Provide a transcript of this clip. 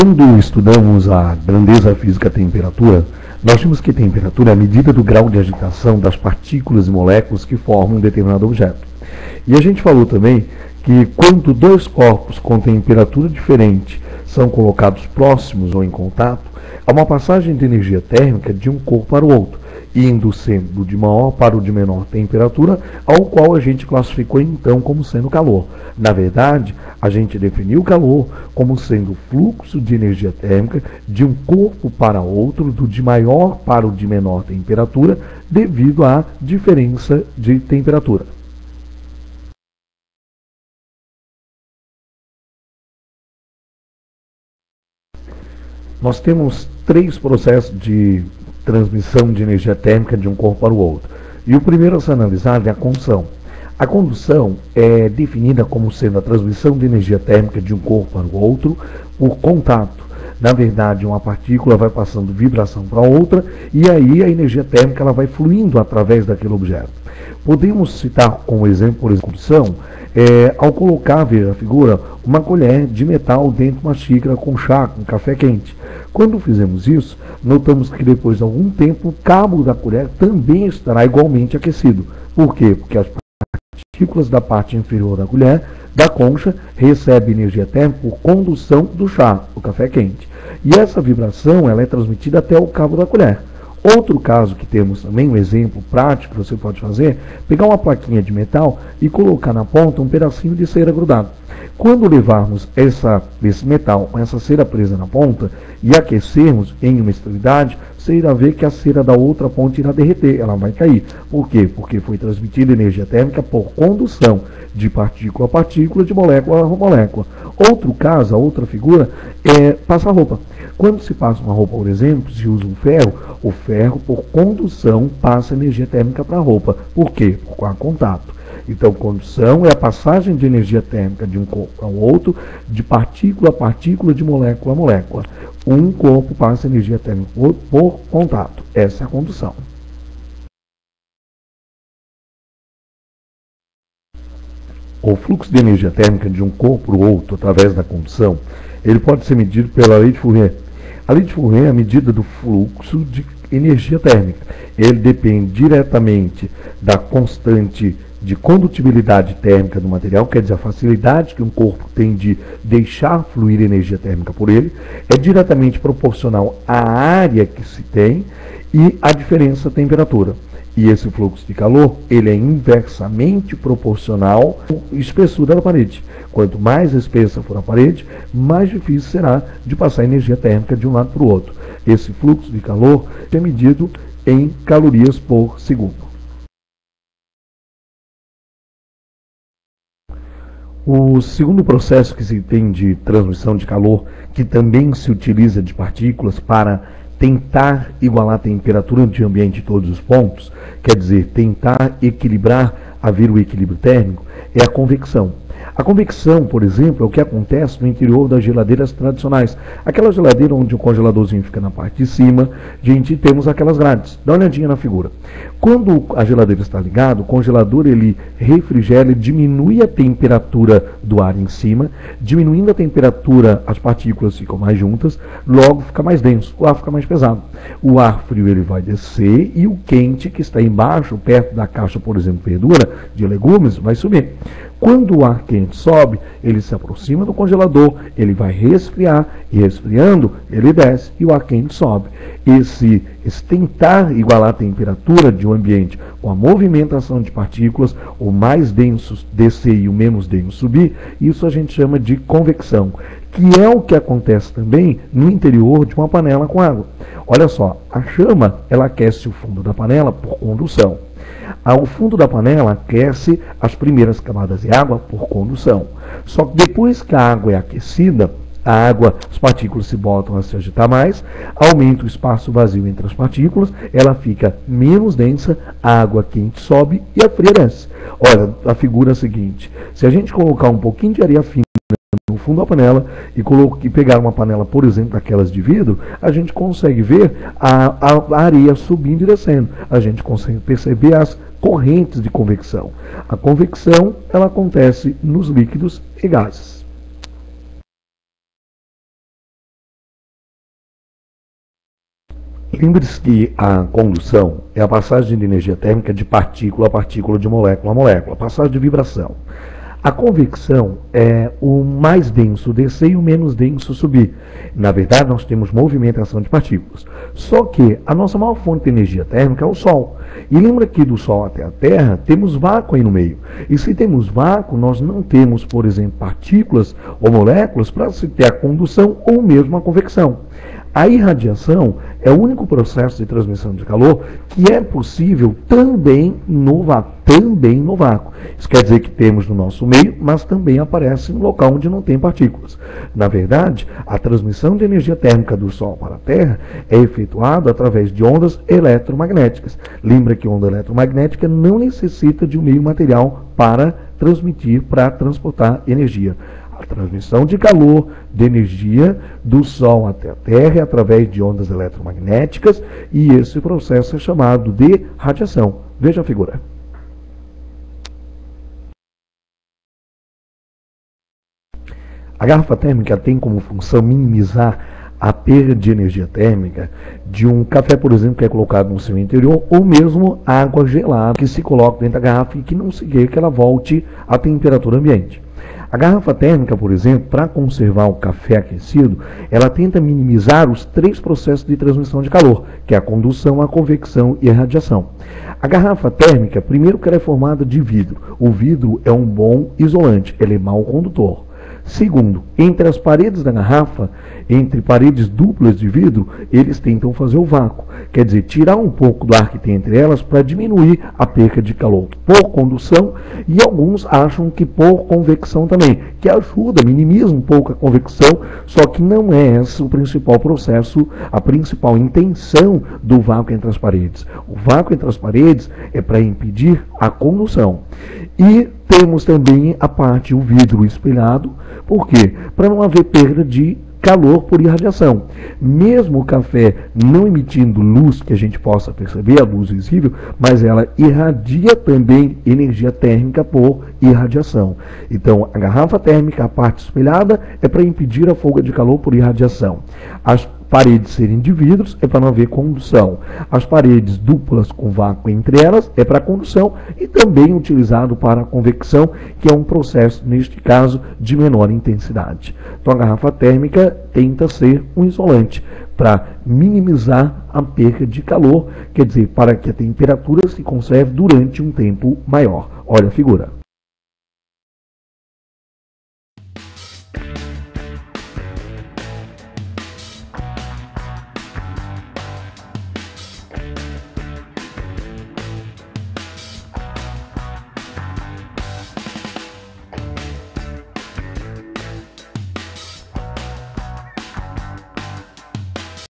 Quando estudamos a grandeza física temperatura, nós vimos que temperatura é a medida do grau de agitação das partículas e moléculas que formam um determinado objeto. E a gente falou também que quando dois corpos com temperatura diferente são colocados próximos ou em contato, há uma passagem de energia térmica de um corpo para o outro, indo sendo de maior para o de menor temperatura, ao qual a gente classificou então como sendo calor. Na verdade, a gente definiu o calor como sendo o fluxo de energia térmica de um corpo para outro, do de maior para o de menor temperatura, devido à diferença de temperatura. Nós temos três processos de transmissão de energia térmica de um corpo para o outro. E o primeiro a ser analisado é a condução. A condução é definida como sendo a transmissão de energia térmica de um corpo para o outro por contato. Na verdade, uma partícula vai passando vibração para outra e aí a energia térmica ela vai fluindo através daquele objeto. Podemos citar como exemplo, por exemplo, condução, ao colocar, ver a figura, uma colher de metal dentro de uma xícara com chá, com café quente. Quando fizemos isso, notamos que depois de algum tempo o cabo da colher também estará igualmente aquecido. Por quê? Porque as partículas da parte inferior da colher, da concha, recebem energia térmica por condução do chá, do café quente. E essa vibração ela é transmitida até o cabo da colher. Outro caso que temos também, um exemplo prático que você pode fazer, pegar uma plaquinha de metal e colocar na ponta um pedacinho de cera grudado. Quando levarmos esse metal com essa cera presa na ponta e aquecermos em uma extremidade, você irá ver que a cera da outra ponta irá derreter, ela vai cair. Por quê? Porque foi transmitida energia térmica por condução de partícula a partícula, de molécula a molécula. Outro caso, a outra figura, é passar roupa. Quando se passa uma roupa, por exemplo, se usa um ferro, o ferro, por condução, passa energia térmica para a roupa. Por quê? Por contato. Então, condução é a passagem de energia térmica de um corpo para o outro, de partícula a partícula, de molécula a molécula. Um corpo passa energia térmica por contato. Essa é a condução. O fluxo de energia térmica de um corpo para o outro, através da condução, ele pode ser medido pela lei de Fourier. A lei de Fourier é a medida do fluxo de energia térmica. Ele depende diretamente da constante de condutibilidade térmica do material, quer dizer, a facilidade que um corpo tem de deixar fluir energia térmica por ele, é diretamente proporcional à área que se tem e à diferença de temperatura. E esse fluxo de calor, ele é inversamente proporcional à espessura da parede. Quanto mais espessa for a parede, mais difícil será de passar energia térmica de um lado para o outro. Esse fluxo de calor é medido em calorias por segundo. O segundo processo que se tem de transmissão de calor, que também se utiliza de partículas para tentar igualar a temperatura de ambiente em todos os pontos, quer dizer, tentar equilibrar, haver o equilíbrio térmico, é a convecção. A convecção, por exemplo, é o que acontece no interior das geladeiras tradicionais. Aquela geladeira onde o congeladorzinho fica na parte de cima, gente, temos aquelas grades. Dá uma olhadinha na figura. Quando a geladeira está ligada, o congelador ele refrigera, ele diminui a temperatura do ar em cima, diminuindo a temperatura, as partículas ficam mais juntas, logo fica mais denso, o ar fica mais pesado. O ar frio ele vai descer e o quente que está embaixo, perto da caixa, por exemplo, verdura, de legumes, vai subir. Quando o ar quente sobe, ele se aproxima do congelador, ele vai resfriar, e resfriando, ele desce e o ar quente sobe. Esse tentar igualar a temperatura de um ambiente com a movimentação de partículas, o mais denso descer e o menos denso subir, isso a gente chama de convecção, que é o que acontece também no interior de uma panela com água. Olha só, a chama ela aquece o fundo da panela por condução. O fundo da panela aquece as primeiras camadas de água por condução. Só que depois que a água é aquecida, as partículas se botam a se agitar mais, aumenta o espaço vazio entre as partículas, ela fica menos densa, a água quente sobe e a fria desce. Olha, a figura é a seguinte, se a gente colocar um pouquinho de areia fina no fundo da panela e pegar uma panela, por exemplo, daquelas de vidro, a gente consegue ver a areia subindo e descendo. A gente consegue perceber as correntes de convecção. A convecção ela acontece nos líquidos e gases. Lembre-se que a condução é a passagem de energia térmica de partícula a partícula, de molécula a molécula, a passagem de vibração. A convecção é o mais denso descer e o menos denso subir. Na verdade, nós temos movimentação de partículas. Só que a nossa maior fonte de energia térmica é o Sol. E lembra que do Sol até a Terra temos vácuo aí no meio. E se temos vácuo, nós não temos, por exemplo, partículas ou moléculas para se ter a condução ou mesmo a convecção. A irradiação é o único processo de transmissão de calor que é possível também no vácuo. Isso quer dizer que temos no nosso meio, mas também aparece no local onde não tem partículas. Na verdade, a transmissão de energia térmica do Sol para a Terra é efetuada através de ondas eletromagnéticas. Lembra que onda eletromagnética não necessita de um meio material para transmitir, para transportar energia. A transmissão de calor, de energia do Sol até a Terra é através de ondas eletromagnéticas e esse processo é chamado de radiação. Veja a figura. A garrafa térmica tem como função minimizar a perda de energia térmica de um café, por exemplo, que é colocado no seu interior, ou mesmo água gelada que se coloca dentro da garrafa e que não se quer que ela volte à temperatura ambiente. A garrafa térmica, por exemplo, para conservar o café aquecido, ela tenta minimizar os 3 processos de transmissão de calor, que é a condução, a convecção e a radiação. A garrafa térmica, primeiro que ela é formada de vidro. O vidro é um bom isolante, ele é mau condutor. Segundo, entre as paredes da garrafa, entre paredes duplas de vidro, eles tentam fazer o vácuo. Quer dizer, tirar um pouco do ar que tem entre elas para diminuir a perca de calor por condução, e alguns acham que por convecção também, que ajuda, minimiza um pouco a convecção, só que não é esse o principal processo, a principal intenção do vácuo entre as paredes. O vácuo entre as paredes é para impedir a condução. E temos também a parte, o vidro espelhado. Por quê? Para não haver perda de calor por irradiação. Mesmo o café não emitindo luz que a gente possa perceber, a luz visível, mas ela irradia também energia térmica por irradiação. Então, a garrafa térmica, a parte espelhada, é para impedir a fuga de calor por irradiação. As paredes serem de vidros é para não haver condução. As paredes duplas com vácuo entre elas é para condução e também utilizado para a convecção, que é um processo, neste caso, de menor intensidade. Então a garrafa térmica tenta ser um isolante para minimizar a perda de calor, quer dizer, para que a temperatura se conserve durante um tempo maior. Olha a figura.